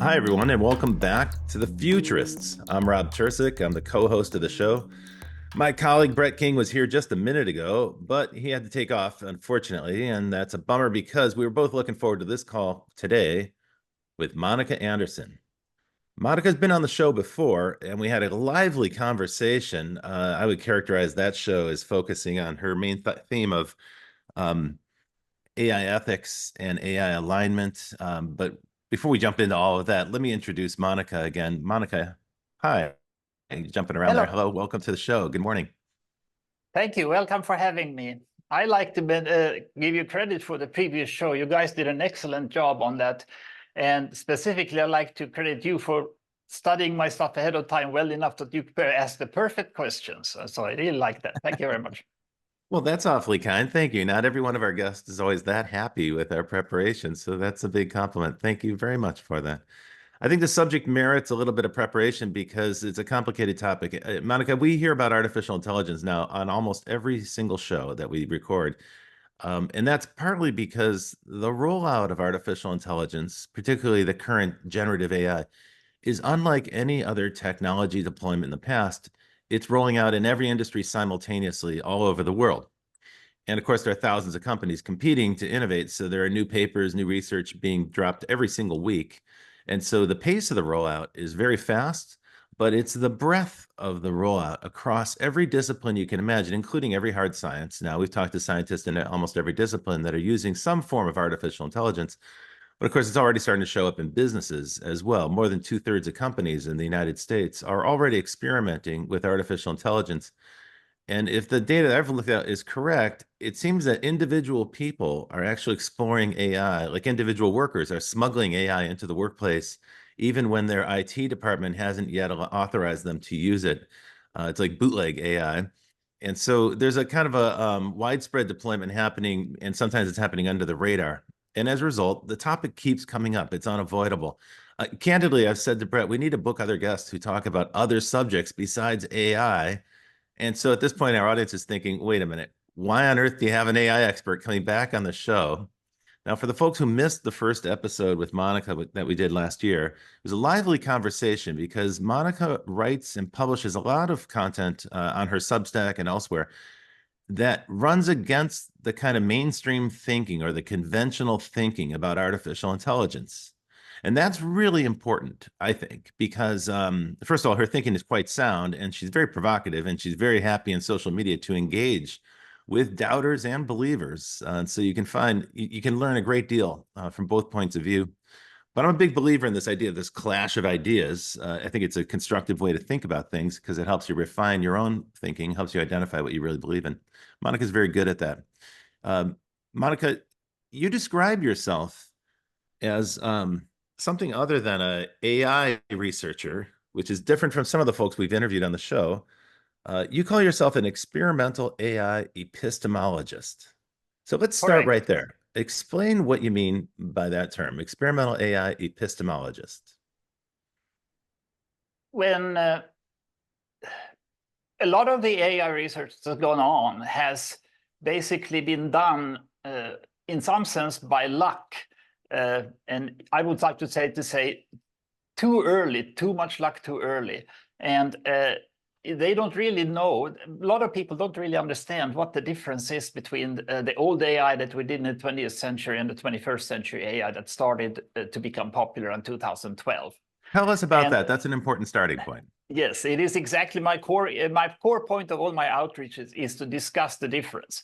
Hi, everyone, and welcome back to the Futurists. I'm Rob Tercek. I'm the co-host of the show. My colleague Brett King was here just a minute ago, but he had to take off, unfortunately, and that's a bummer because we were both looking forward to this call today with Monica Anderson. Monica's been on the show before, and we had a lively conversation. I would characterize that show as focusing on her main theme of um, AI ethics and AI alignment. But before we jump into all of that, let me introduce Monica again. Monica, hi. Hey, jumping around there. Hello. Hello, welcome to the show. Good morning. Thank you. Welcome for having me. I like to give you credit for the previous show. You guys did an excellent job on that. And specifically, I'd like to credit you for studying my stuff ahead of time well enough that you asked the perfect questions. So I really like that. Thank you very much. Well, that's awfully kind. Thank you. Not every one of our guests is always that happy with our preparation, so that's a big compliment. Thank you very much for that. I think the subject merits a little bit of preparation because it's a complicated topic. Monica, we hear about artificial intelligence now on almost every single show that we record. And that's partly because the rollout of artificial intelligence, particularly the current generative AI, is unlike any other technology deployment in the past. It's rolling out in every industry simultaneously all over the world. And of course, there are thousands of companies competing to innovate. So there are new papers, new research being dropped every single week. And so the pace of the rollout is very fast, but it's the breadth of the rollout across every discipline you can imagine, including every hard science. Now, we've talked to scientists in almost every discipline that are using some form of artificial intelligence. But of course, it's already starting to show up in businesses as well. More than 2/3 of companies in the United States are already experimenting with artificial intelligence. And if the data that I've looked at is correct, it seems that individual people are actually exploring AI, like individual workers are smuggling AI into the workplace, even when their IT department hasn't yet authorized them to use it. It's like bootleg AI. And so there's a kind of a widespread deployment happening, and sometimes it's happening under the radar. And as a result, the topic keeps coming up. It's unavoidable. Candidly, I've said to Brett, we need to book other guests who talk about other subjects besides AI. And so at this point, our audience is thinking, wait a minute, why on earth do you have an AI expert coming back on the show? Now, for the folks who missed the first episode with Monica that we did last year, it was a lively conversation because Monica writes and publishes a lot of content on her Substack and elsewhere that runs against the kind of mainstream thinking or the conventional thinking about artificial intelligence. And that's really important, I think, because first of all, her thinking is quite sound and she's very provocative and she's very happy in social media to engage with doubters and believers. So you can learn a great deal from both points of view. But I'm a big believer in this idea of this clash of ideas. I think it's a constructive way to think about things because it helps you refine your own thinking, helps you identify what you really believe in. Monica's very good at that. Monica, you describe yourself as something other than an AI researcher, which is different from some of the folks we've interviewed on the show. You call yourself an experimental AI epistemologist. So let's start right Correct. there. Explain what you mean by that term, experimental AI epistemologist. When a lot of the AI research that's gone on has basically been done in some sense by luck. And I would like to say too early, too much luck too early. And they don't really know, a lot of people don't really understand what the difference is between the old AI that we did in the 20th century and the 21st century AI that started to become popular in 2012. Tell us about And that. That's an important starting point. yes, it is exactly my core point of all my outreaches is to discuss the difference.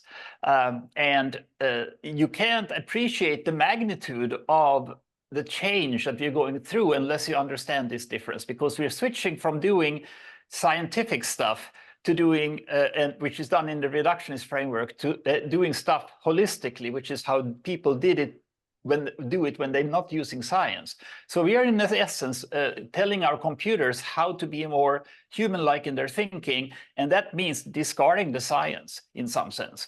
You can't appreciate the magnitude of the change that we're going through unless you understand this difference, because we're switching from doing scientific stuff to doing, which is done in the reductionist framework, to doing stuff holistically, which is how people did it when they're not using science. So we are in essence telling our computers how to be more human-like in their thinking, and that means discarding the science in some sense.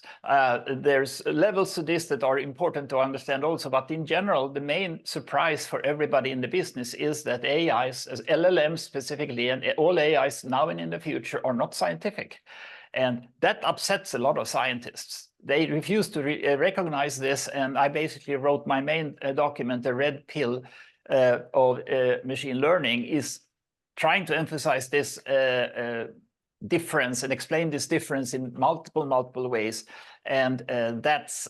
There's levels to this that are important to understand also, but in general, the main surprise for everybody in the business is that AIs, as LLMs specifically, and all AIs now and in the future are not scientific. And that upsets a lot of scientists. They refuse to recognize this, and I basically wrote my main document, the red pill, machine learning is trying to emphasize this difference and explain this difference in multiple ways. And that's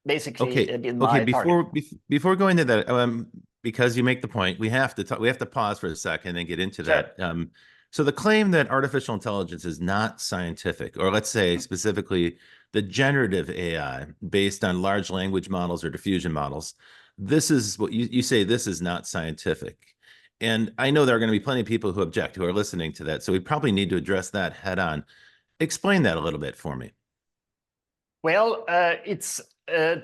basically Okay. been Okay. my target. Before going to that, because you make the point, we have to talk, we have to pause for a second and get into Sure. that. So the claim that artificial intelligence is not scientific, or let's say specifically the generative AI based on large language models or diffusion models, this is what you say, this is not scientific. And I know there are going to be plenty of people who object, who are listening to that. So we probably need to address that head on. Explain that a little bit for me. Well, it's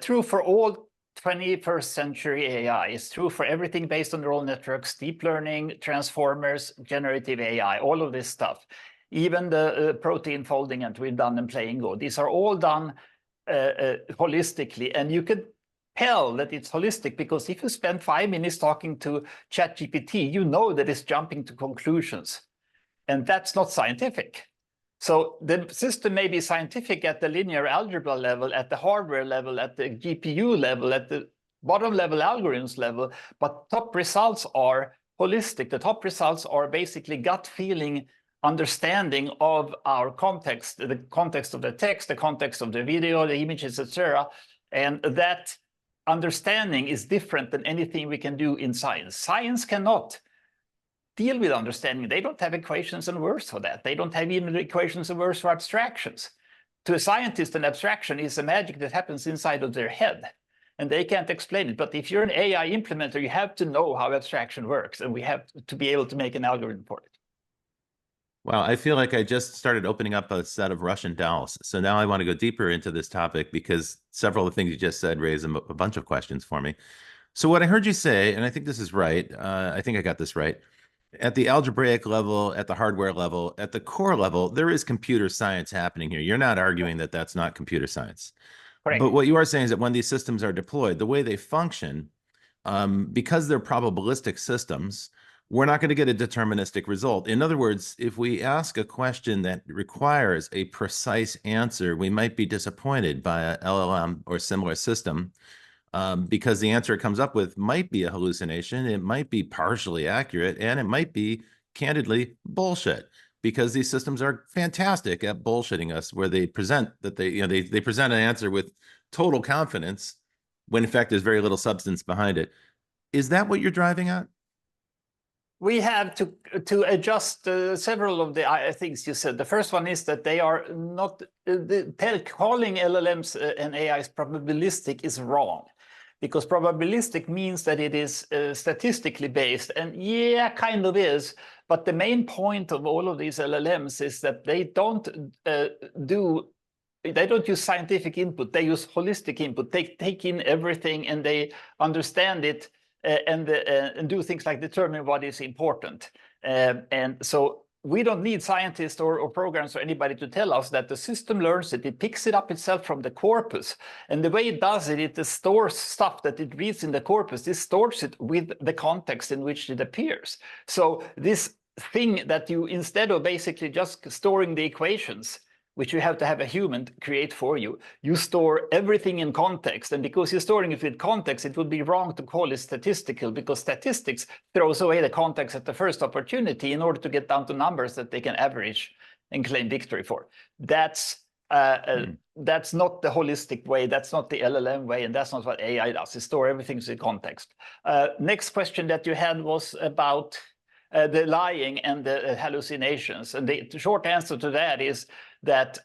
true for all 21st century AI. It's true for everything based on neural networks, deep learning, transformers, generative AI, all of this stuff. Even the protein folding that we've done in playing Go. These are all done holistically. And you could tell that it's holistic because if you spend 5 minutes talking to ChatGPT, you know that it's jumping to conclusions. And that's not scientific. So the system may be scientific at the linear algebra level, at the hardware level, at the GPU level, at the bottom level algorithms level, but top results are holistic. The top results are basically gut feeling understanding of our context, the context of the text, the context of the video, the images, etc. And that understanding is different than anything we can do in science. Science cannot deal with understanding. They don't have equations and words for that. They don't have even equations and words for abstractions. To a scientist, an abstraction is a magic that happens inside of their head, and they can't explain it. But if you're an AI implementer, you have to know how abstraction works, and we have to be able to make an algorithm for it. Wow, I feel like I just started opening up a set of Russian dolls. So now I want to go deeper into this topic because several of the things you just said raise a bunch of questions for me. So what I heard you say, and I think this is right, I think I got this right. At the algebraic level, at the hardware level, at the core level, there is computer science happening here. You're not arguing that that's not computer science. But Correct. what you are saying is that when these systems are deployed, the way they function, because they're probabilistic systems, we're not going to get a deterministic result. In other words, if we ask a question that requires a precise answer, we might be disappointed by a LLM or similar system because the answer it comes up with might be a hallucination, it might be partially accurate, and it might be candidly bullshit. Because these systems are fantastic at bullshitting us, where they present that they present an answer with total confidence, when in fact there's very little substance behind it. Is that what you're driving at? We have to adjust several of the things you said. The first one is that they are not calling LLMs and AIs probabilistic is wrong, because probabilistic means that it is statistically based, and yeah, kind of is. But the main point of all of these LLMs is that they don't use scientific input. They use holistic input. They take in everything and they understand it and do things like determine what is important. And so we don't need scientists or programs or anybody to tell us that the system learns it. It picks it up itself from the corpus. And the way it does it, it stores stuff that it reads in the corpus. It stores it with the context in which it appears. So this thing that you, instead of basically just storing the equations, which you have to have a human create for you, you store everything in context. And because you're storing it with context, it would be wrong to call it statistical, because statistics throws away the context at the first opportunity in order to get down to numbers that they can average and claim victory for. That's not the holistic way. That's not the LLM way. And that's not what AI does. It stores everything in context. Next question that you had was about the lying and the hallucinations. And the short answer to that is that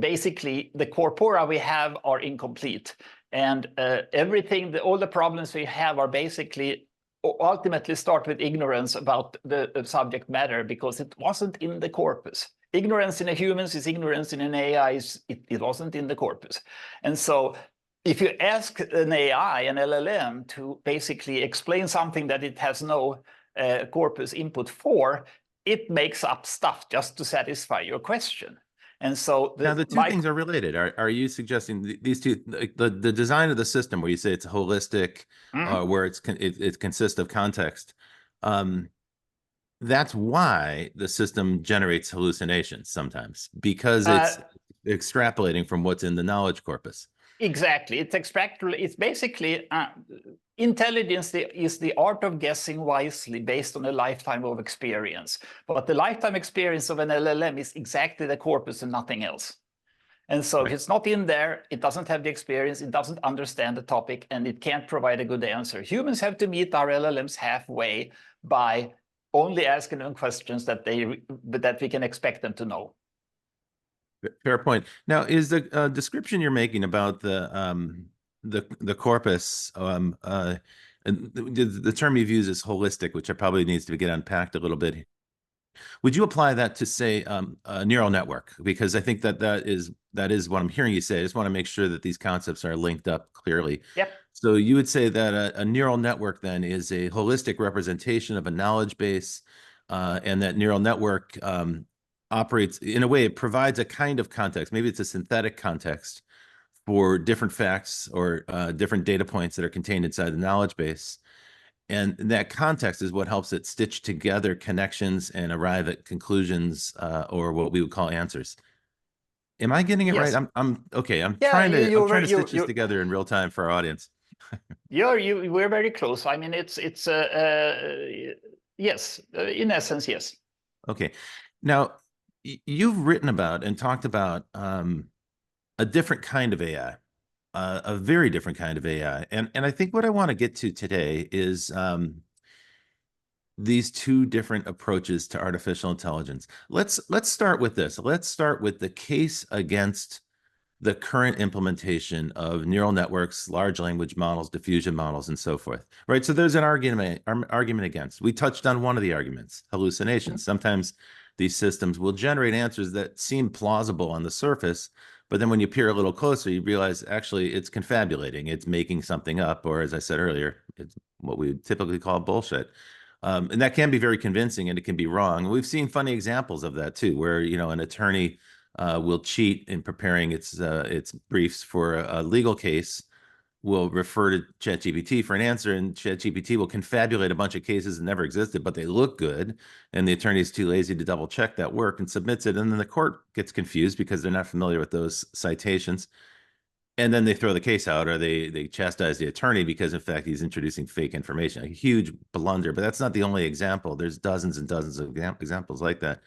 basically the corpora we have are incomplete. And everything, all the problems we have are basically ultimately start with ignorance about the subject matter, because it wasn't in the corpus. Ignorance in a humans is ignorance in an AI. It wasn't in the corpus. And so if you ask an AI, an LLM, to basically explain something that it has no corpus input for, it makes up stuff just to satisfy your question. And so now the two things are related. Are you suggesting these two, the design of the system where you say it's holistic, where it consists of context? That's why the system generates hallucinations sometimes, because it's extrapolating from what's in the knowledge corpus. Exactly. It's extractable. It's basically intelligence is the art of guessing wisely based on a lifetime of experience. But the lifetime experience of an LLM is exactly the corpus and nothing else. And so if Right. it's not in there, it doesn't have the experience, it doesn't understand the topic, and it can't provide a good answer. Humans have to meet our LLMs halfway by only asking them questions that we can expect them to know. Fair point. Now, is the description you're making about the corpus, and the term you've used is holistic, which probably needs to get unpacked a little bit. Would you apply that to, say, a neural network? Because I think that is what I'm hearing you say. I just want to make sure that these concepts are linked up clearly. Yep. So you would say that a neural network then is a holistic representation of a knowledge base, and that neural network operates in a way, it provides a kind of context. Maybe it's a synthetic context for different facts or different data points that are contained inside the knowledge base. And that context is what helps it stitch together connections and arrive at conclusions, or what we would call answers. Am I getting it right? Yes. I'm okay. I'm Yeah, trying to stitch this you together in real time for our audience. we're very close. I mean, it's yes, in essence, yes. Okay. Now, you've written about and talked about a different kind of AI, a very different kind of AI. And I think what I want to get to today is these two different approaches to artificial intelligence. Let's start with this. Let's start with the case against the current implementation of neural networks, large language models, diffusion models, and so forth. Right. So there's an argument against. We touched on one of the arguments, hallucinations. Sometimes these systems will generate answers that seem plausible on the surface, but then when you peer a little closer, you realize actually it's confabulating, it's making something up, or as I said earlier, it's what we would typically call bullshit. And that can be very convincing, and it can be wrong. We've seen funny examples of that too, where an attorney will cheat in preparing its briefs for a legal case, will refer to ChatGPT for an answer, and ChatGPT will confabulate a bunch of cases that never existed, but they look good, and the attorney is too lazy to double check that work and submits it, and then the court gets confused because they're not familiar with those citations. And then they throw the case out, or they chastise the attorney because, in fact, he's introducing fake information. A huge blunder, but that's not the only example. There's dozens and dozens of examples like that.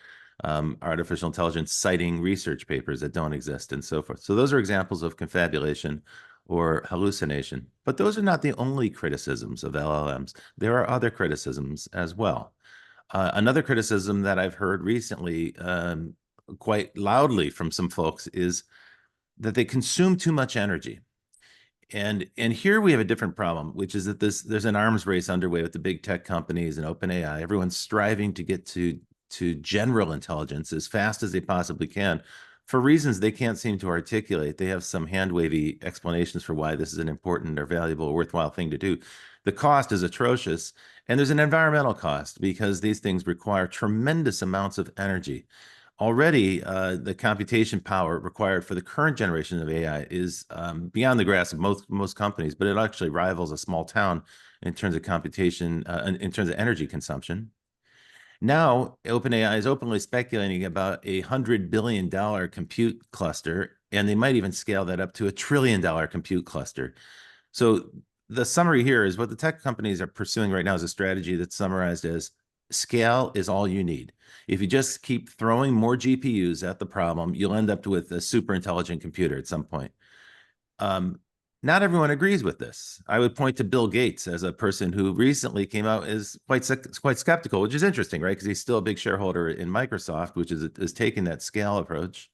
Artificial intelligence citing research papers that don't exist and so forth. So those are examples of confabulation or hallucination. But those are not the only criticisms of LLMs. There are other criticisms as well. Another criticism that I've heard recently, quite loudly from some folks, is that they consume too much energy. And here we have a different problem, which is that there's an arms race underway with the big tech companies and OpenAI. Everyone's striving to get to general intelligence as fast as they possibly can for reasons they can't seem to articulate. They have some hand-wavy explanations for why this is an important or valuable or worthwhile thing to do. The cost is atrocious, and there's an environmental cost because these things require tremendous amounts of energy. Already, the computation power required for the current generation of AI is beyond the grasp of most companies, but it actually rivals a small town in terms of computation, in terms of energy consumption. Now, OpenAI is openly speculating about $100 billion compute cluster, and they might even scale that up to $1 trillion compute cluster. So the summary here is what the tech companies are pursuing right now is a strategy that's summarized as scale is all you need. If you just keep throwing more GPUs at the problem, you'll end up with a super intelligent computer at some point. Not everyone agrees with this. I would point to Bill Gates as a person who recently came out as quite skeptical, which is interesting, right? Because he's still a big shareholder in Microsoft, which is taking that scale approach.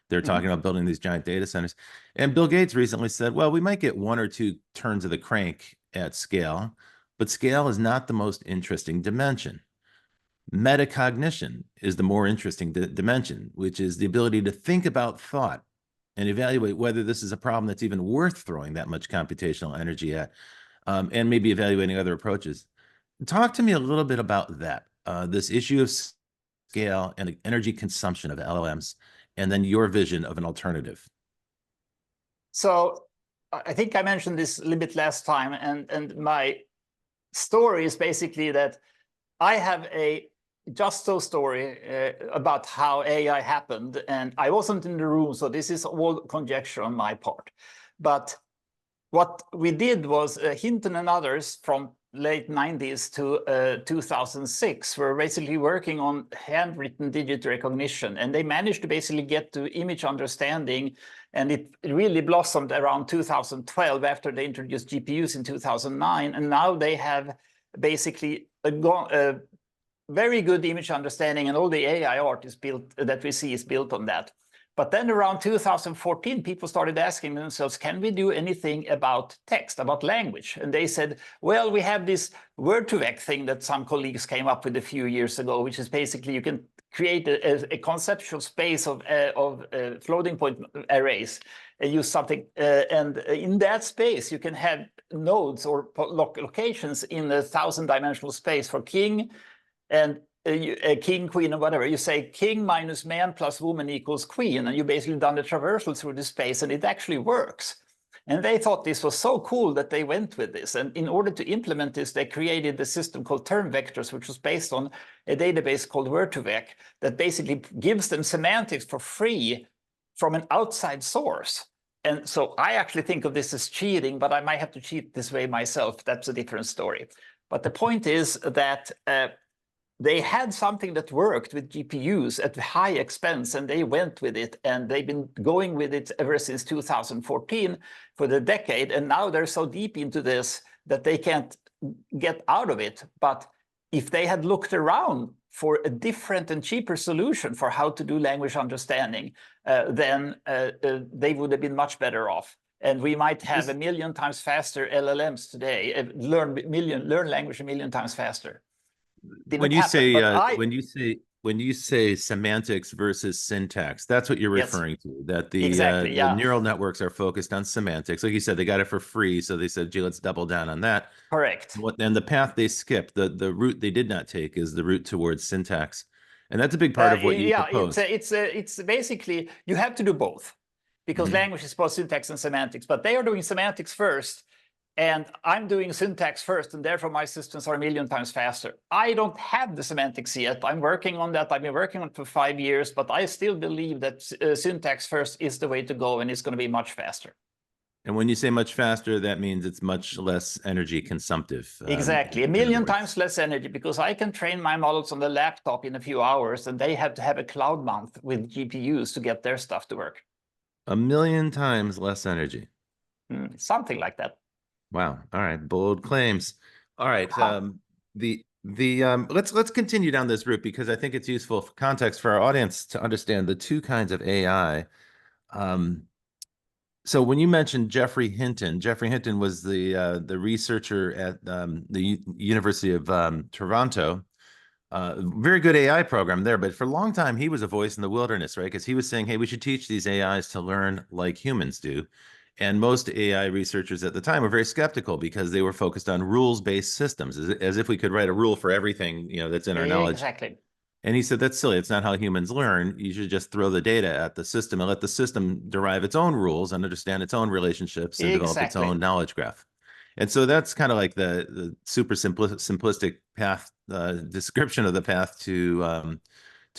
They're talking about building these giant data centers. And Bill Gates recently said, well, we might get one or two turns of the crank at scale, but scale is not the most interesting dimension. Metacognition is the more interesting dimension, which is the ability to think about thought and evaluate whether this is a problem that's even worth throwing that much computational energy at, and maybe evaluating other approaches. Talk to me a little bit about that, this issue of scale and the energy consumption of LLMs, and then your vision of an alternative. So I think I mentioned this a little bit last time, and my story is basically that I have a just so story about how AI happened, and I wasn't in the room, so this is all conjecture on my part. But what we did was Hinton and others from late 90s to 2006 were basically working on handwritten digit recognition, and they managed to basically get to image understanding, and it really blossomed around 2012 after they introduced GPUs in 2009, and now they have basically a very good image understanding, and all the AI art is built that we see is built on that. But then around 2014, people started asking themselves, can we do anything about text, about language? And they said, well, we have this word2vec thing that some colleagues came up with a few years ago, which is basically you can create a conceptual space of floating point arrays and use something. And in that space, you can have nodes or locations in a 1,000-dimensional space for king and king, queen, and whatever. You say king minus man plus woman equals queen, and you basically done the traversal through the space, and it actually works. And they thought this was so cool that they went with this. And in order to implement this, they created a system called term vectors, which was based on a database called word2vec that basically gives them semantics for free from an outside source. And so I actually think of this as cheating, but I might have to cheat this way myself. That's a different story. But the point is that they had something that worked with GPUs at high expense, and they went with it, and they've been going with it ever since 2014 for the decade. And now they're so deep into this that they can't get out of it. But if they had looked around for a different and cheaper solution for how to do language understanding, then they would have been much better off. And we might have 1 million times faster LLMs today, learn language 1 million times faster. When you say semantics versus syntax, that's what you're referring to. That the neural networks are focused on semantics. Like you said, they got it for free, so they said, "Gee, let's double down on that." Correct. And the path they skipped, the route they did not take, is the route towards syntax, and that's a big part of what you propose. It's basically you have to do both, because language is both syntax and semantics. But they are doing semantics first, and I'm doing syntax first, and therefore my systems are 1 million times faster. I don't have the semantics yet. I'm working on that. I've been working on it for 5 years, but I still believe that syntax first is the way to go, and it's going to be much faster. And when you say much faster, that means it's much less energy consumptive. Exactly. 1 million times less energy, because I can train my models on the laptop in a few hours, and they have to have a cloud month with GPUs to get their stuff to work. 1 million times less energy. Something like that. Wow. All right. Bold claims. All right. Let's continue down this route, because I think it's useful for context for our audience to understand the two kinds of AI. So when you mentioned Geoffrey Hinton was the researcher at the University of Toronto. Very good AI program there, but for a long time he was a voice in the wilderness, right? Because he was saying, hey, we should teach these AIs to learn like humans do. And most AI researchers at the time were very skeptical, because they were focused on rules-based systems, as if we could write a rule for everything, that's in our knowledge. Exactly. And he said, that's silly. It's not how humans learn. You should just throw the data at the system and let the system derive its own rules and understand its own relationships and develop its own knowledge graph. And so that's kind of like the super simplistic path, description of the path to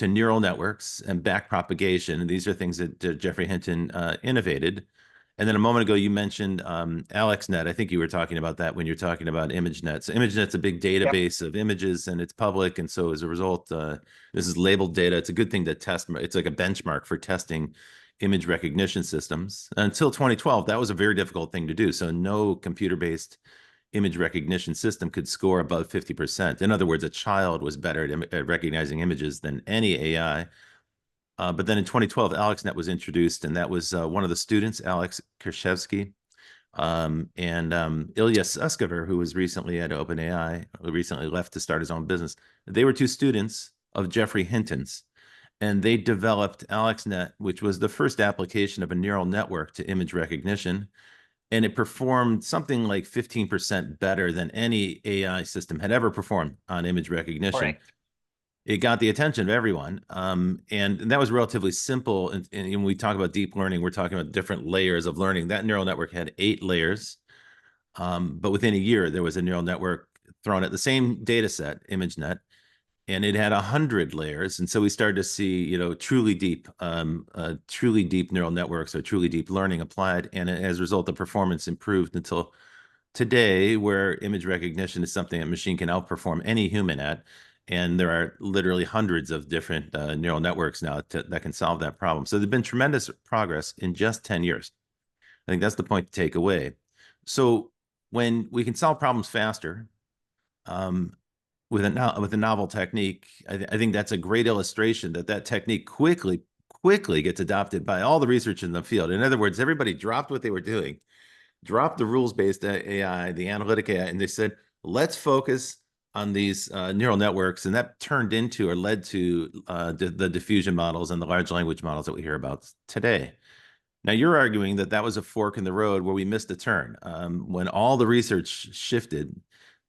neural networks and backpropagation. And these are things that Geoffrey Hinton innovated. And then a moment ago, you mentioned AlexNet. I think you were talking about that when you're talking about ImageNet. So ImageNet's a big database of images, and it's public. And so as a result, this is labeled data. It's a good thing to test. It's like a benchmark for testing image recognition systems. Until 2012, that was a very difficult thing to do. So no computer-based image recognition system could score above 50%. In other words, a child was better at recognizing images than any AI. But then in 2012, AlexNet was introduced, and that was one of the students, Alex Kershevsky, and Ilya Sutskever, who was recently at OpenAI, who recently left to start his own business. They were two students of Geoffrey Hinton's, and they developed AlexNet, which was the first application of a neural network to image recognition. And it performed something like 15% better than any AI system had ever performed on image recognition. Correct. It got the attention of everyone. And that was relatively simple. And when we talk about deep learning, we're talking about different layers of learning. That neural network had 8 layers. But within a year, there was a neural network thrown at the same data set, ImageNet. and it had 100 layers. And so we started to see, truly deep neural networks or truly deep learning applied. And as a result, the performance improved until today, where image recognition is something a machine can outperform any human at. And there are literally hundreds of different neural networks now that can solve that problem. So there's been tremendous progress in just 10 years. I think that's the point to take away. So when we can solve problems faster, with a novel technique, I think that's a great illustration that technique quickly gets adopted by all the research in the field. In other words, everybody dropped what they were doing, dropped the rules-based AI, the analytic AI, and they said, let's focus on these neural networks. And that turned into or led to the diffusion models and the large language models that we hear about today. Now, you're arguing that was a fork in the road where we missed a turn when all the research shifted.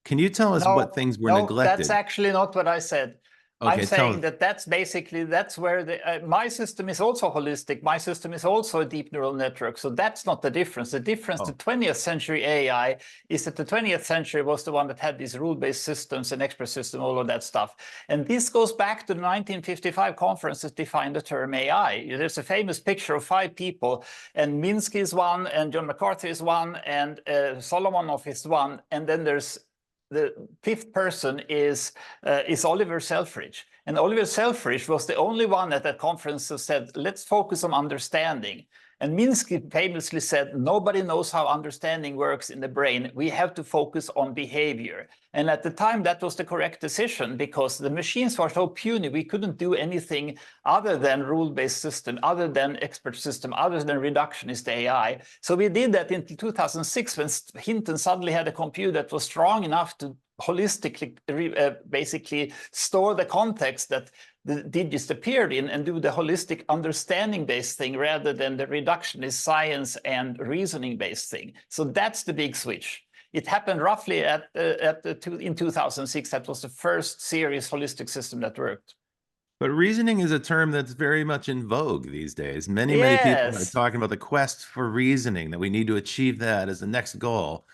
Can you tell us what things were No, that's neglected? actually not what I said. I'm Okay, saying that that's where my system is also holistic. My system is also a deep neural network. So that's not the difference. The difference, the 20th century AI, is that the 20th century was the one that had these rule-based systems and expert system, all of that stuff. And this goes back to the 1955 conference that defined the term AI. There's a famous picture of 5 people, and Minsky is one, and John McCarthy is one, and Solomonov is one, and then there's the 5th person is Oliver Selfridge. And Oliver Selfridge was the only one at that conference who said, let's focus on understanding. And Minsky famously said, nobody knows how understanding works in the brain. We have to focus on behavior. And at the time, that was the correct decision because the machines were so puny, we couldn't do anything other than rule-based system, other than expert system, other than reductionist AI. So we did that in 2006 when Hinton suddenly had a computer that was strong enough to holistically basically store the context that the digits appeared in and do the holistic understanding-based thing rather than the reductionist science and reasoning-based thing. So that's the big switch. It happened roughly in 2006. That was the first serious holistic system that worked. But reasoning is a term that's very much in vogue these days. Many people are Yes. talking about the quest for reasoning, that we need to achieve that as the next goal.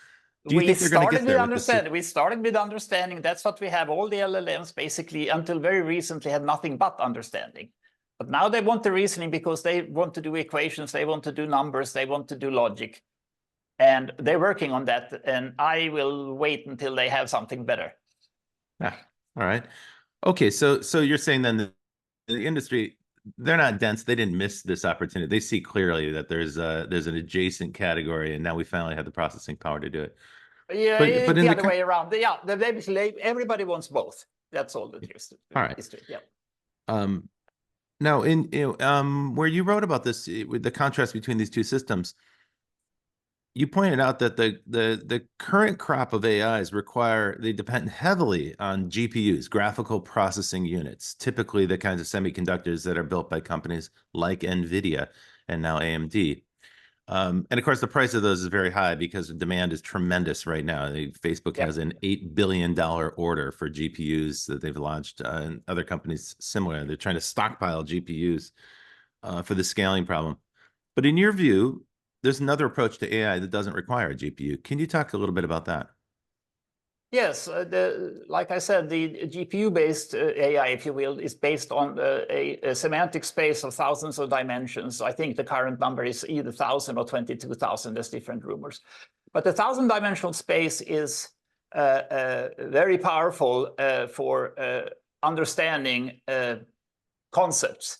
Do you We think they're going to started get with there with this? understanding. We started with understanding. That's what we have. All the LLMs basically, until very recently, had nothing but understanding. But now they want the reasoning because they want to do equations, they want to do numbers, they want to do logic. And they're working on that. And I will wait until they have something better. Yeah. All right. Okay. So you're saying then the industry, they're not dense. They didn't miss this opportunity. They see clearly that there's an adjacent category, and now we finally have the processing power to do it. Yeah, But it's in the other way around. Yeah, everybody wants both. That's all the truth. all right. Yeah. Now where you wrote about this with the contrast between these two systems, you pointed out that the current crop of AIs they depend heavily on GPUs, graphical processing units, typically the kinds of semiconductors that are built by companies like NVIDIA and now AMD. And of course, the price of those is very high because the demand is tremendous right now. Facebook has an $8 billion order for GPUs that they've launched, and other companies similar. They're trying to stockpile GPUs for the scaling problem. But in your view, there's another approach to AI that doesn't require a GPU. Can you talk a little bit about that? Yes, like I said, the GPU-based AI, if you will, is based on a semantic space of thousands of dimensions. I think the current number is either 1,000 or 22,000. There's different rumors. But the 1,000-dimensional space is very powerful for understanding concepts.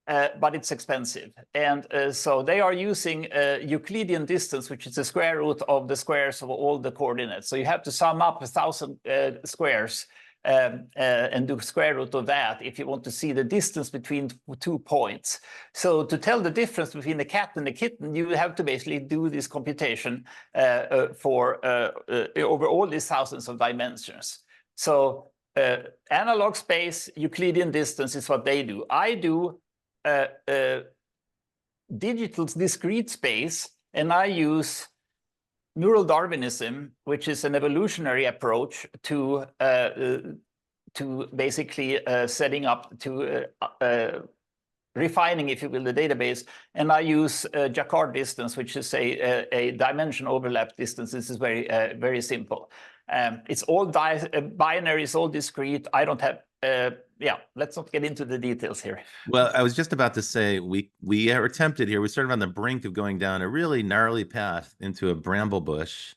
But it's expensive. And so they are using Euclidean distance, which is the square root of the squares of all the coordinates. So you have to sum up 1,000 squares and do square root of that if you want to see the distance between 2 points. So to tell the difference between the cat and the kitten, you have to basically do this computation over all these thousands of dimensions. So analog space, Euclidean distance is what they do. I do digital discrete space, and I use neural Darwinism, which is an evolutionary approach to basically setting up refining, if you will, the database. And I use Jacquard distance, which is a dimension overlap distance. This is very simple. It's all binary, it's all discrete. I don't have, yeah, let's not get into the details here. Well, I was just about to say we are tempted here. We're sort of on the brink of going down a really gnarly path into a bramble bush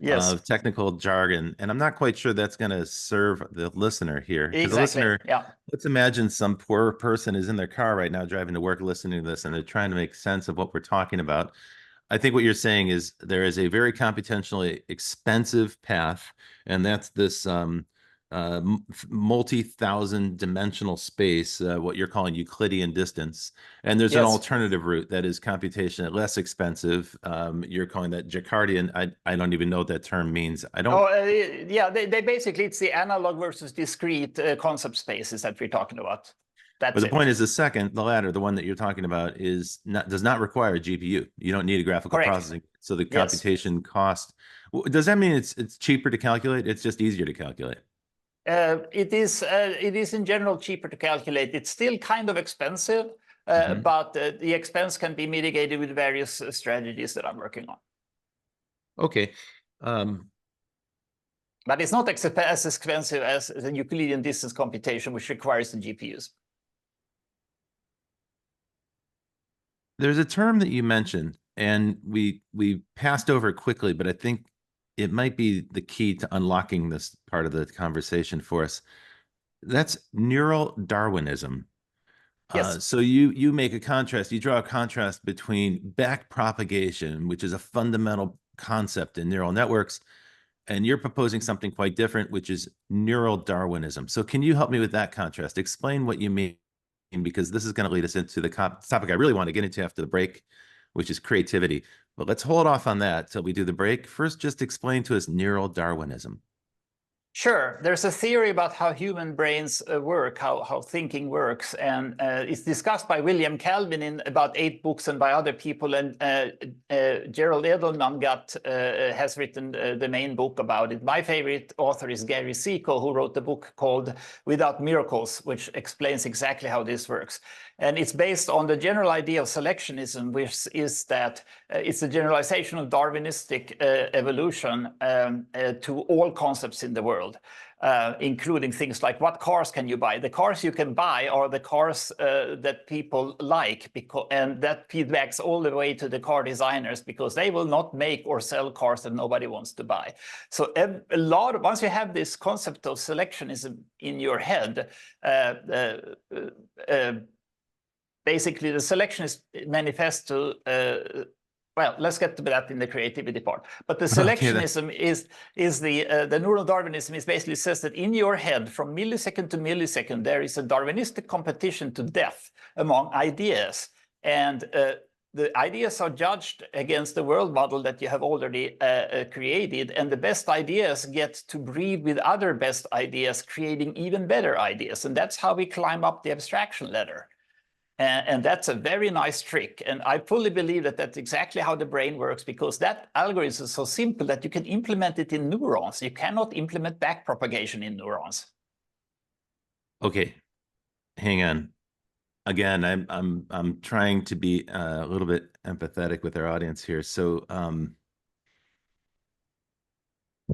Yes, of technical jargon, and I'm not quite sure that's going to serve the listener here. Because the exactly. listener, Yeah. let's imagine some poor person is in their car right now driving to work listening to this, and they're trying to make sense of what we're talking about. I think what you're saying is there is a very computationally expensive path, and that's this multi-thousand dimensional space, what you're calling Euclidean distance. And there's an Yes. alternative route that is computationally less expensive. You're calling that Jacardian. I don't even know what that term means. I don't. Oh, yeah, they basically, it's the analog versus discrete concept spaces that we're talking about. But That's the it. point is the latter, the one that you're talking about, does not require a GPU. You don't need a graphical Correct. processing. So the Yes. computation cost, does that mean it's cheaper to calculate? It's just easier to calculate. It is in general cheaper to calculate. It's still kind of expensive, Mhm. but the expense can be mitigated with various strategies that I'm working on. Okay. Um, But it's not as expensive as the Euclidean distance computation, which requires the GPUs. there's a term that you mentioned, and we passed over it quickly, but I think it might be the key to unlocking this part of the conversation for us. That's neural Darwinism. Yes. So you make a contrast, you draw a contrast between back propagation, which is a fundamental concept in neural networks, and you're proposing something quite different, which is neural Darwinism. So can you help me with that contrast? Explain what you mean, because this is going to lead us into the topic I really want to get into after the break, which is creativity. But let's hold off on that till we do the break. First, just explain to us neural Darwinism. Sure. There's a theory about how human brains work, how thinking works, and it's discussed by William Calvin in about 8 books and by other people. And Gerald Edelman has written the main book about it. My favorite author is Gary Seco, who wrote the book called Without Miracles, which explains exactly how this works. And it's based on the general idea of selectionism, which is that it's a generalization of Darwinistic evolution to all concepts in the world, including things like what cars can you buy? The cars you can buy are the cars that people like, and that feedbacks all the way to the car designers, because they will not make or sell cars that nobody wants to buy. So once you have this concept of selectionism in your head, basically the selectionist manifesto, well, let's get to that in the creativity part. But the selectionism is the neural Darwinism is basically says that in your head, from millisecond to millisecond, there is a Darwinistic competition to death among ideas. And the ideas are judged against the world model that you have already created. And the best ideas get to breed with other best ideas, creating even better ideas. And that's how we climb up the abstraction ladder. And that's a very nice trick. And I fully believe that that's exactly how the brain works, because that algorithm is so simple that you can implement it in neurons. You cannot implement backpropagation in neurons. Okay, hang on. Again, I'm trying to be a little bit empathetic with our audience here. So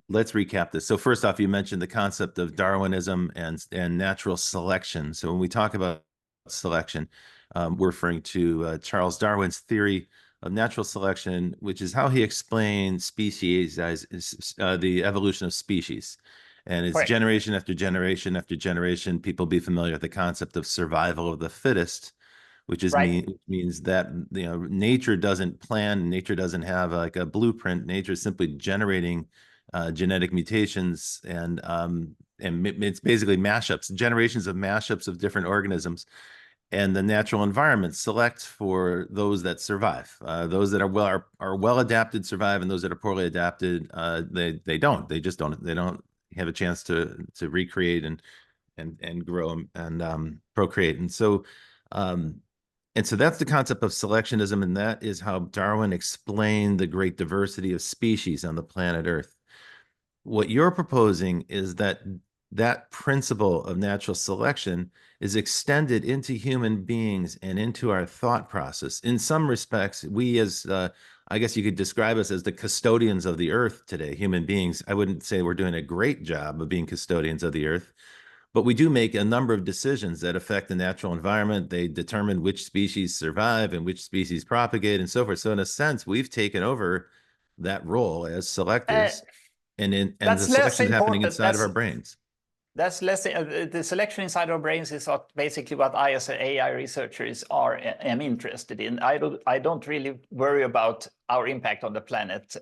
let's recap this. So first off, you mentioned the concept of Darwinism and natural selection. So when we talk about selection, we're referring to Charles Darwin's theory of natural selection, which is how he explained species as the evolution of species. And it's Correct. generation after generation after generation. People be familiar with the concept of survival of the fittest, which means that nature doesn't plan, nature doesn't have like a blueprint. Nature is simply generating genetic mutations, and it's basically mashups, generations of mashups of different organisms. And the natural environment selects for those that survive. Those that are well adapted survive, and those that are poorly adapted, they don't. They just don't. They don't have a chance to recreate and grow and procreate. And so that's the concept of selectionism, and that is how Darwin explained the great diversity of species on the planet Earth. What you're proposing is that that principle of natural selection is extended into human beings and into our thought process. In some respects, we as I guess you could describe us as the custodians of the earth today, human beings. I wouldn't say we're doing a great job of being custodians of the earth, but we do make a number of decisions that affect the natural environment. They determine which species survive and which species propagate and so forth. So in a sense, we've taken over that role as Uh, selectors, and the that's less selection is happening important. inside of our brains. That's less the selection inside our brains is not basically what I, as an AI researcher, am interested in. I don't really worry about our impact on the planet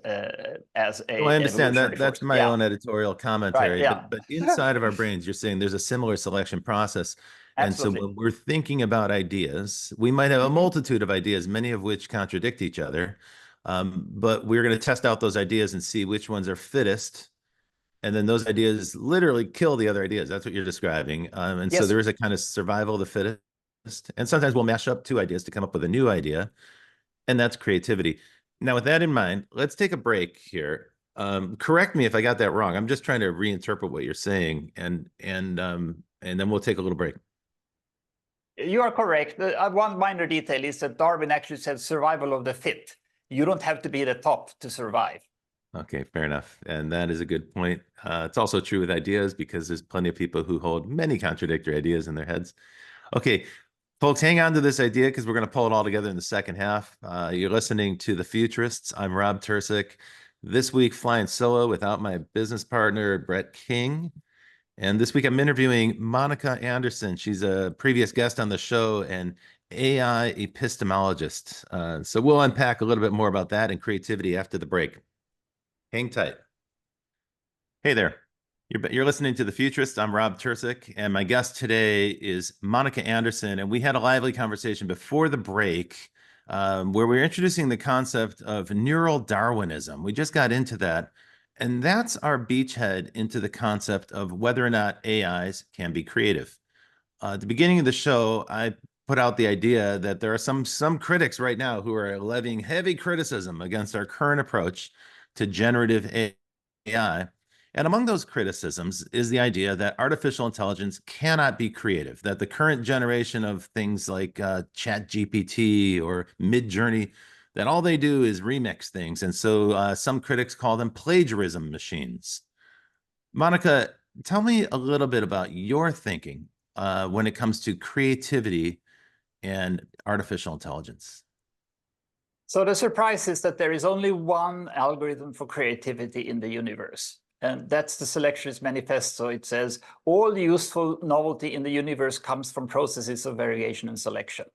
as Well, a I understand evolutionary that force. that's my Yeah, own editorial right. commentary, Yeah, but inside of our brains, you're saying there's a similar selection process. And so absolutely. when we're thinking about ideas, we might have a Hmm. multitude of ideas, many of which contradict each other. But we're going to test out those ideas and see which ones are fittest. And then those ideas literally kill the other ideas. That's what you're describing. And so Yes. there is a kind of survival of the fittest. And sometimes we'll mash up two ideas to come up with a new idea, and that's creativity. Now, with that in mind, let's take a break here. Correct me if I got that wrong. I'm just trying to reinterpret what you're saying, and then we'll take a little break. You are correct. One minor detail is that Darwin actually said survival of the fit. You don't have to be the top to survive. Okay, fair enough. And that is a good point. It's also true with ideas because there's plenty of people who hold many contradictory ideas in their heads. Okay, folks, hang on to this idea because we're going to pull it all together in the second half. You're listening to The Futurists. I'm Rob Tercek. This week, flying solo without my business partner, Brett King. And this week, I'm interviewing Monica Anderson. She's a previous guest on the show and AI epistemologist. So we'll unpack a little bit more about that and creativity after the break. Hang tight. Hey there. You're listening to The Futurist. I'm Rob Tercek, and my guest today is Monica Anderson. And we had a lively conversation before the break where we were introducing the concept of neural Darwinism. We just got into that. And that's our beachhead into the concept of whether or not AIs can be creative. At the beginning of the show, I put out the idea that there are some critics right now who are levying heavy criticism against our current approach to generative AI. And among those criticisms is the idea that artificial intelligence cannot be creative, that the current generation of things like Chat GPT or Midjourney, that all they do is remix things. And so some critics call them plagiarism machines. Monica, tell me a little bit about your thinking when it comes to creativity and artificial intelligence. So the surprise is that there is only one algorithm for creativity in the universe. And that's the Selectionist Manifesto. It says all useful novelty in the universe comes from processes of variation and selection.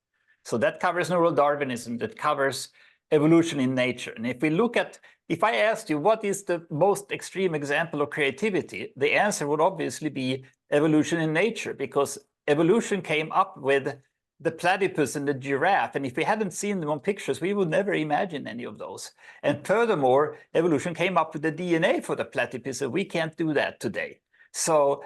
So that covers neural Darwinism, that covers evolution in nature. And if I asked you what is the most extreme example of creativity, the answer would obviously be evolution in nature, because evolution came up with the platypus and the giraffe. And if we hadn't seen them on pictures, we would never imagine any of those. And furthermore, evolution came up with the DNA for the platypus, and we can't do that today. So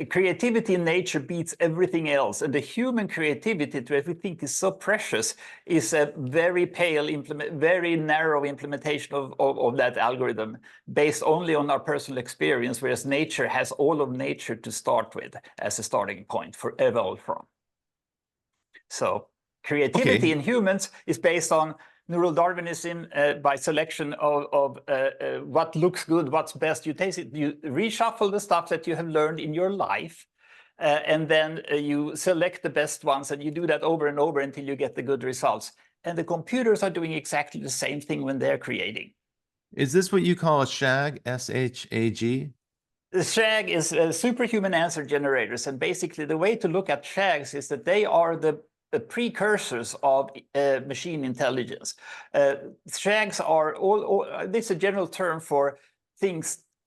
creativity in nature beats everything else. And the human creativity, that we think is so precious, is a very very narrow implementation of that algorithm based only on our personal experience, whereas nature has all of nature to start with as a starting point for evolve from. So creativity in humans is based on neural Darwinism by selection of what looks good, what's best. You taste it, you reshuffle the stuff that you have learned in your life, and then you select the best ones, and you do that over and over until you get the good results. And the computers are doing exactly the same thing when they're creating. Is this what you call a SHAG, SHAG? The SHAG is superhuman answer generators. And basically the way to look at SHAGs is that they are the precursors of machine intelligence. SHAGs are this is a general term for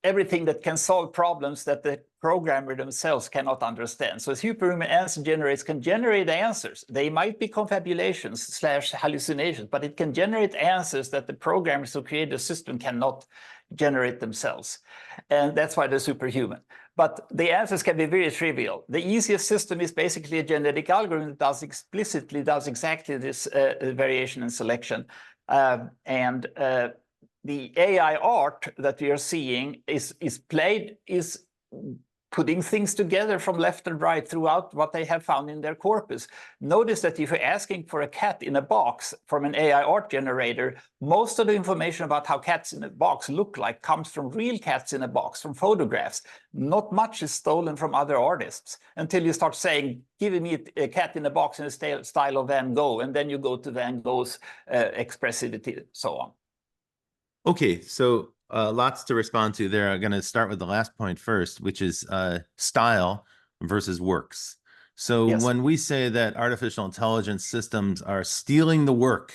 everything that can solve problems that the programmer themselves cannot understand. So superhuman answer generators can generate answers. They might be confabulations / hallucinations, but it can generate answers that the programmers who create the system cannot generate themselves. And that's why they're superhuman. But the answers can be very trivial. The easiest system is basically a genetic algorithm that does exactly this variation and selection. The AI art that we are seeing is putting things together from left and right throughout what they have found in their corpus. Notice that if you're asking for a cat in a box from an AI art generator, most of the information about how cats in a box look like comes from real cats in a box, from photographs. Not much is stolen from other artists until you start saying, give me a cat in a box in the style of Van Gogh, and then you go to Van Gogh's expressivity, so on. Okay, so lots to respond to there. I'm going to start with the last point first, which is style versus works. So Yes. when we say that artificial intelligence systems are stealing the work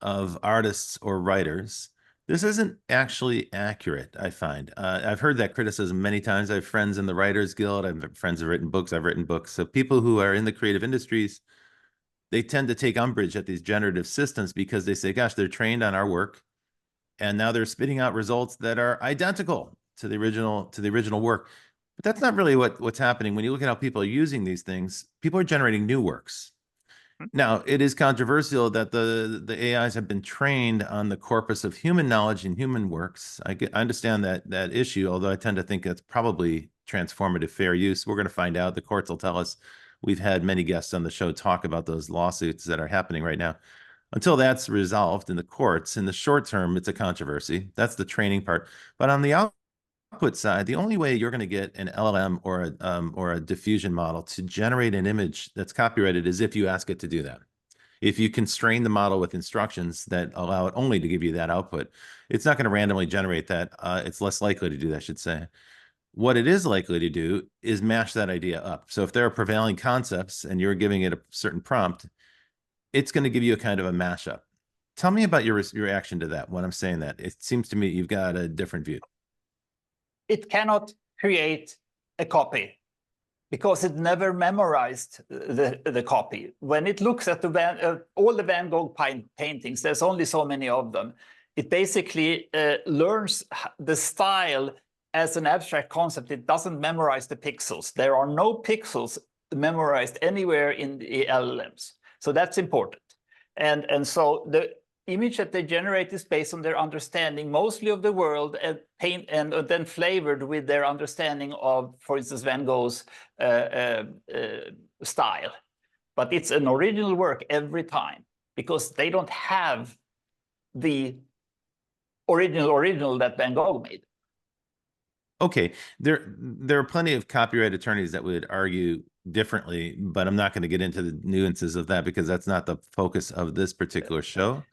of artists or writers, this isn't actually accurate, I find. I've heard that criticism many times. I have friends in the Writers Guild. I have friends who've written books. I've written books. So people who are in the creative industries, they tend to take umbrage at these generative systems because they say, gosh, they're trained on our work, and now they're spitting out results that are identical to the original work. But that's not really what's happening. When you look at how people are using these things, people are generating new works. Now, it is controversial that the AIs have been trained on the corpus of human knowledge and human works. I understand that issue, although I tend to think that's probably transformative fair use. We're going to find out. The courts will tell us. We've had many guests on the show talk about those lawsuits that are happening right now. Until that's resolved in the courts, in the short term, it's a controversy. That's the training part. But on the output side, the only way you're going to get an LLM or a diffusion model to generate an image that's copyrighted is if you ask it to do that. If you constrain the model with instructions that allow it only to give you that output, it's not going to randomly generate that. It's less likely to do that, I should say. What it is likely to do is mash that idea up. So if there are prevailing concepts and you're giving it a certain prompt, it's going to give you a kind of a mashup. Tell me about your reaction to that when I'm saying that. It seems to me you've got a different view. It cannot create a copy because it never memorized the copy. When it looks at all the Van Gogh paintings, there's only so many of them. It basically learns the style as an abstract concept. It doesn't memorize the pixels. There are no pixels memorized anywhere in the LLMs. So that's important. And so the image that they generate is based on their understanding mostly of the world, and then flavored with their understanding of, for instance, Van Gogh's style. But it's an original work every time because they don't have the original that Van Gogh made. Okay, there are plenty of copyright attorneys that would argue differently, but I'm not going to get into the nuances of that because that's not the focus of this particular show.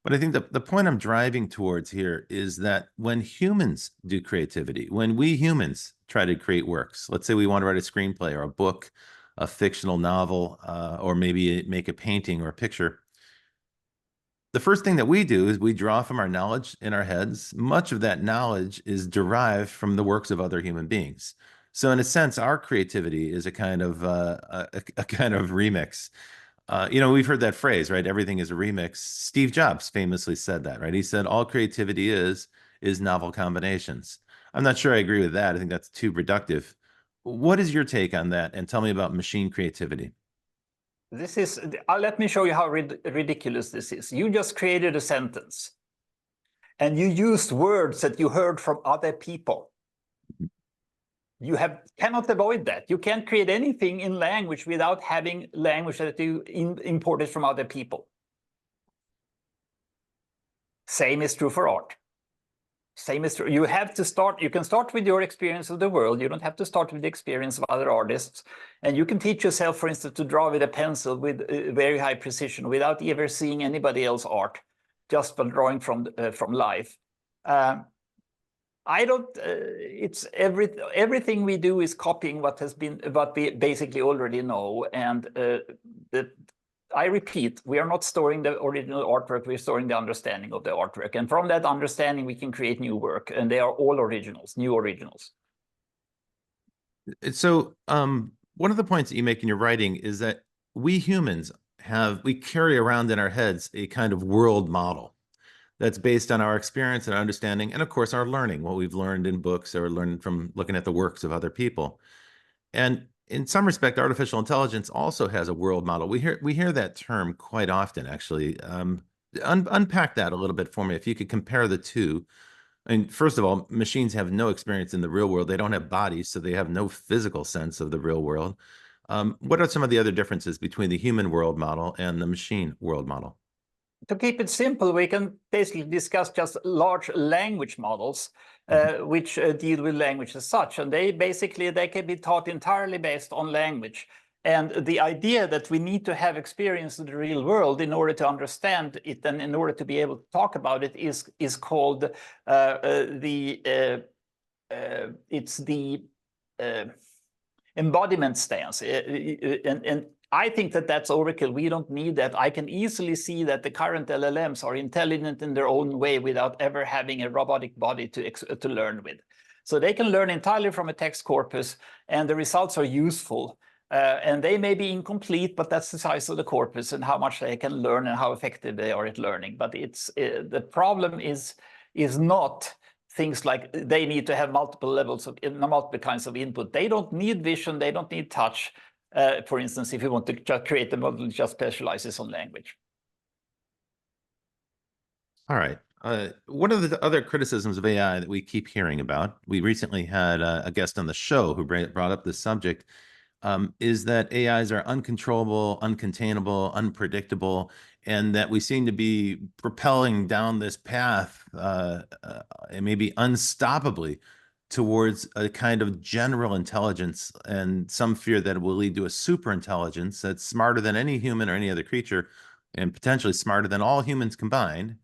But I think the point I'm driving towards here is that when humans do creativity, when we humans try to create works, let's say we want to write a screenplay or a book, a fictional novel, or maybe make a painting or a picture, the first thing that we do is we draw from our knowledge in our heads. Much of that knowledge is derived from the works of other human beings. So in a sense, our creativity is a kind of remix. We've heard that phrase, right? Everything is a remix. Steve Jobs famously said that, right? He said all creativity is novel combinations. I'm not sure I agree with that. I think that's too reductive. What is your take on that? And tell me about machine creativity. Let me show you how ridiculous this is. You just created a sentence and you used words that you heard from other people. You cannot avoid that. You can't create anything in language without having language that you imported from other people. Same is true for art. Same is true. You can start with your experience of the world. You don't have to start with the experience of other artists. And you can teach yourself, for instance, to draw with a pencil with very high precision without ever seeing anybody else's art, just by drawing from life. Everything we do is copying what we basically already know. And I repeat, we are not storing the original artwork, we're storing the understanding of the artwork. And from that understanding, we can create new work, and they are all originals, new originals. So one of the points that you make in your writing is that we humans we carry around in our heads a kind of world model that's based on our experience and our understanding, and of course, our learning, what we've learned in books or learned from looking at the works of other people. And in some respect, artificial intelligence also has a world model. We hear that term quite often, actually. Unpack that a little bit for me. If you could compare the two, And first of all, machines have no experience in the real world. They don't have bodies, so they have no physical sense of the real world. What are some of the other differences between the human world model and the machine world model? To keep it simple, we can basically discuss just large language models, Mhm. which deal with language as such. And they can be taught entirely based on language. And the idea that we need to have experience in the real world in order to understand it and in order to be able to talk about it is called it's the embodiment stance. And I think that that's overkill. We don't need that. I can easily see that the current LLMs are intelligent in their own way without ever having a robotic body to learn with. So they can learn entirely from a text corpus, and the results are useful. And they may be incomplete, but that's the size of the corpus and how much they can learn and how effective they are at learning. But it's the problem is not things like they need to have multiple levels of multiple kinds of input. They don't need vision, they don't need touch. For instance, if you want to create a model that just specializes on language. All right. One of the other criticisms of AI that we keep hearing about, we recently had a guest on the show who brought up this subject, is that AIs are uncontrollable, uncontainable, unpredictable, and that we seem to be propelling down this path, and maybe unstoppably, towards a kind of general intelligence, and some fear that it will lead to a super intelligence that's smarter than any human or any other creature, and potentially smarter than all humans combined.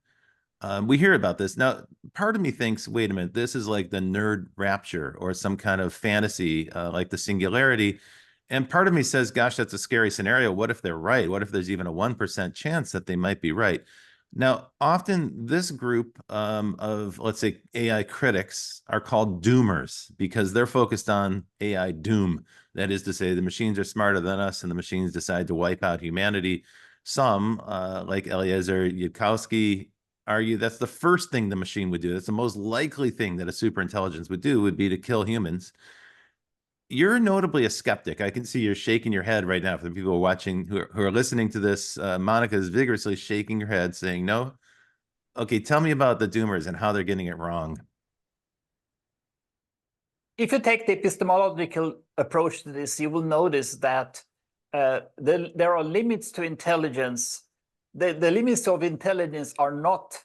We hear about this. Now, part of me thinks, wait a minute, this is like the nerd rapture or some kind of fantasy, like the singularity. And part of me says, gosh, that's a scary scenario. What if they're right? What if there's even a 1% chance that they might be right? Now, often this group of, let's say, AI critics are called doomers because they're focused on AI doom. That is to say, the machines are smarter than us and the machines decide to wipe out humanity. Some, like Eliezer Yudkowsky, argue that's the first thing the machine would do. That's the most likely thing that a superintelligence would do would be to kill humans. You're notably a skeptic. I can see you're shaking your head right now. For the people watching who are listening to this, Monica is vigorously shaking her head, saying no. Okay, tell me about the doomers and how they're getting it wrong. If you take the epistemological approach to this, you will notice that there are limits to intelligence. The limits of intelligence are not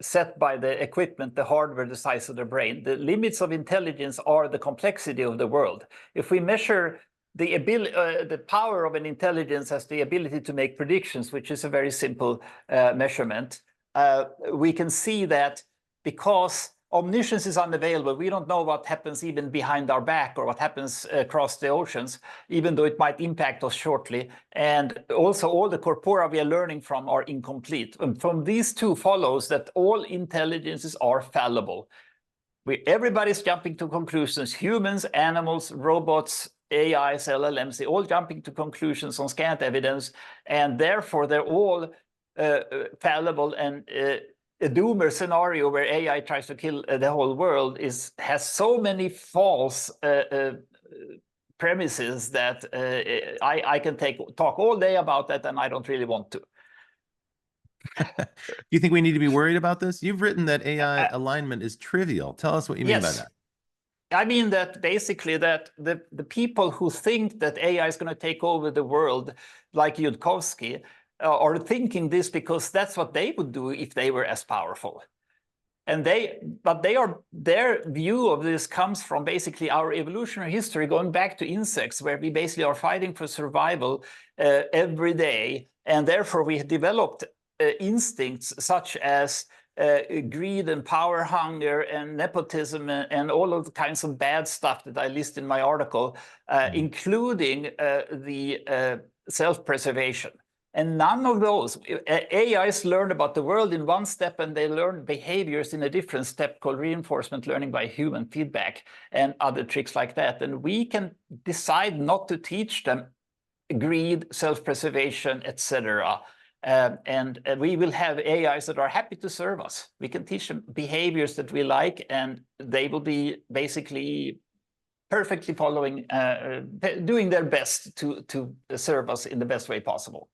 set by the equipment, the hardware, the size of the brain. The limits of intelligence are the complexity of the world. If we measure the power of an intelligence as the ability to make predictions, which is a very simple measurement, we can see that because omniscience is unavailable, we don't know what happens even behind our back or what happens across the oceans, even though it might impact us shortly. And also all the corpora we are learning from are incomplete. And from these two follows that all intelligences are fallible. Everybody's jumping to conclusions, humans, animals, robots, AIs, LLMs, they all jumping to conclusions on scant evidence, and therefore they're all fallible. And a doomer scenario where AI tries to kill the whole world has so many false premises that I can talk all day about that, and I don't really want to. Do you think we need to be worried about this? You've written that AI Uh, alignment is trivial. Tell us what you mean by yes. that. I mean that basically that the people who think that AI is going to take over the world, like Yudkowsky, are thinking this because that's what they would do if they were as powerful. And their view of this comes from basically our evolutionary history, going back to insects, where we basically are fighting for survival every day. And therefore we developed instincts such as greed and power hunger and nepotism and all of the kinds of bad stuff that I list in my article, including the self-preservation. And none of those AIs learn about the world in one step, and they learn behaviors in a different step called reinforcement learning by human feedback and other tricks like that. And we can decide not to teach them greed, self-preservation, etc. And we will have AIs that are happy to serve us. We can teach them behaviors that we like, and they will be basically perfectly following, doing their best to serve us in the best way possible.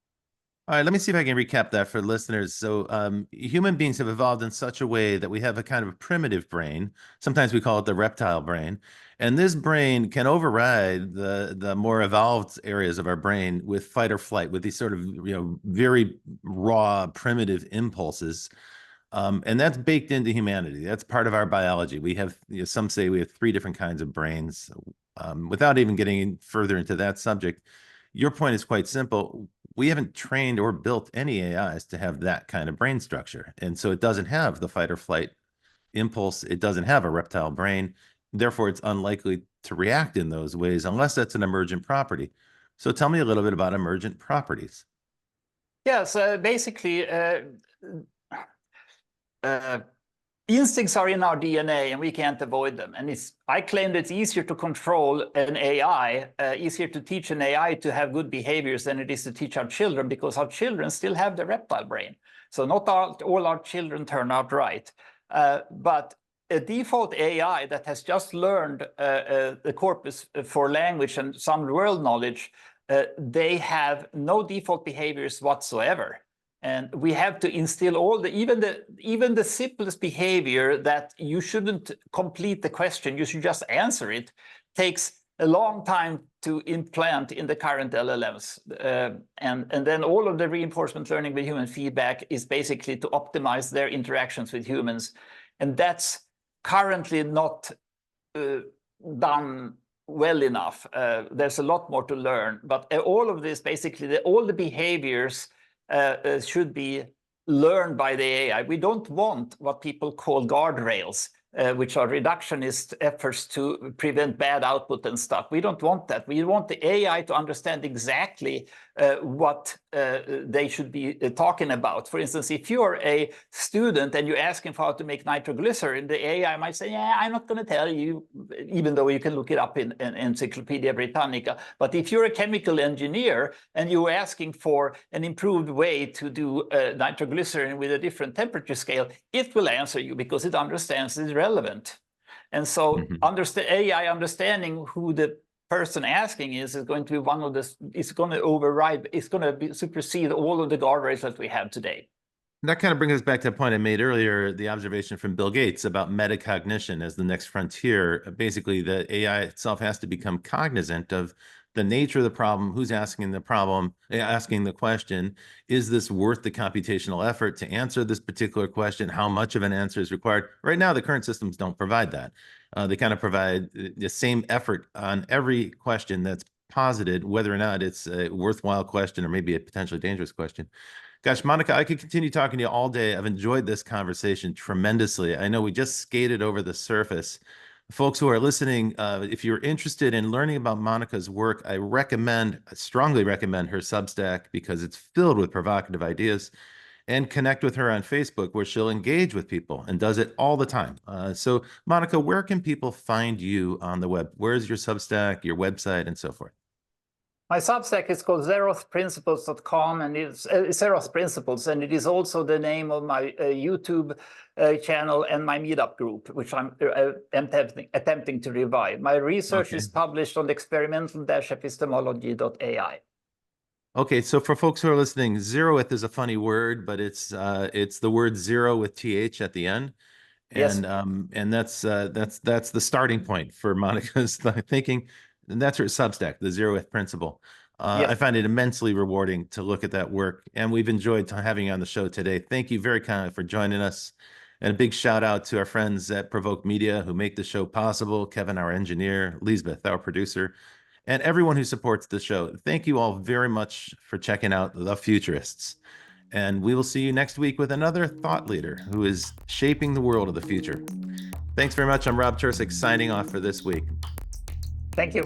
All right, let me see if I can recap that for listeners. So, human beings have evolved in such a way that we have a kind of primitive brain. Sometimes we call it the reptile brain, and this brain can override the more evolved areas of our brain with fight or flight, with these sort of very raw primitive impulses. And that's baked into humanity. That's part of our biology. We have, some say we have three different kinds of brains. Without even getting further into that subject, your point is quite simple. We haven't trained or built any AIs to have that kind of brain structure. And so it doesn't have the fight or flight impulse. It doesn't have a reptile brain. Therefore, it's unlikely to react in those ways unless that's an emergent property. So tell me a little bit about emergent properties. Yes, basically, uh, instincts are in our DNA and we can't avoid them. And I claim that it's easier to control an AI, easier to teach an AI to have good behaviors than it is to teach our children, because our children still have the reptile brain. So not all our children turn out right. But a default AI that has just learned the corpus for language and some world knowledge, they have no default behaviors whatsoever. And we have to instill even the simplest behavior, that you shouldn't complete the question, you should just answer it, takes a long time to implant in the current LLMs. And then all of the reinforcement learning with human feedback is basically to optimize their interactions with humans. And that's currently not done well enough. There's a lot more to learn, but all of this, basically, all the behaviors should be learned by the AI. We don't want what people call guardrails, which are reductionist efforts to prevent bad output and stuff. We don't want that. We want the AI to understand exactly what they should be talking about. For instance, if you're a student and you're asking for how to make nitroglycerin, the AI might say, yeah, I'm not going to tell you, even though you can look it up in Encyclopedia Britannica. But if you're a chemical engineer and you're asking for an improved way to do nitroglycerin with a different temperature scale, it will answer you because it understands it's relevant. And so AI understanding who the person asking is going to be one of the, it's going to override, it's going to supersede all of the guardrails that we have today. That kind of brings us back to a point I made earlier, the observation from Bill Gates about metacognition as the next frontier. Basically, the AI itself has to become cognizant of the nature of the problem, who's asking the problem, asking the question, is this worth the computational effort to answer this particular question? How much of an answer is required? Right now, the current systems don't provide that. They kind of provide the same effort on every question that's posited, whether or not it's a worthwhile question or maybe a potentially dangerous question. Gosh, Monica, I could continue talking to you all day. I've enjoyed this conversation tremendously. I know we just skated over the surface. Folks who are listening, if you're interested in learning about Monica's work, I strongly recommend her Substack because it's filled with provocative ideas, and connect with her on Facebook where she'll engage with people and does it all the time. So, Monica, where can people find you on the web? Where's your Substack, your website, and so forth? My Substack is called zerothprinciples.com, and it's Zeroth Principles, and it is also the name of my YouTube channel and my meetup group, which I'm attempting to revive. My research is published on experimental-epistemology.ai. Okay, so for folks who are listening, zeroth is a funny word, but it's the word zero with th at the end. And Yes. And that's the starting point for Monica's thinking. And that's her Substack, the Zeroth Principle. Yes. I find it immensely rewarding to look at that work, and we've enjoyed having you on the show today. Thank you very kindly for joining us. And a big shout out to our friends at Provoke Media who make the show possible, Kevin, our engineer, Lisbeth, our producer, and everyone who supports the show. Thank you all very much for checking out The Futurists. And we will see you next week with another thought leader who is shaping the world of the future. Thanks very much. I'm Rob Tercek signing off for this week. Thank you.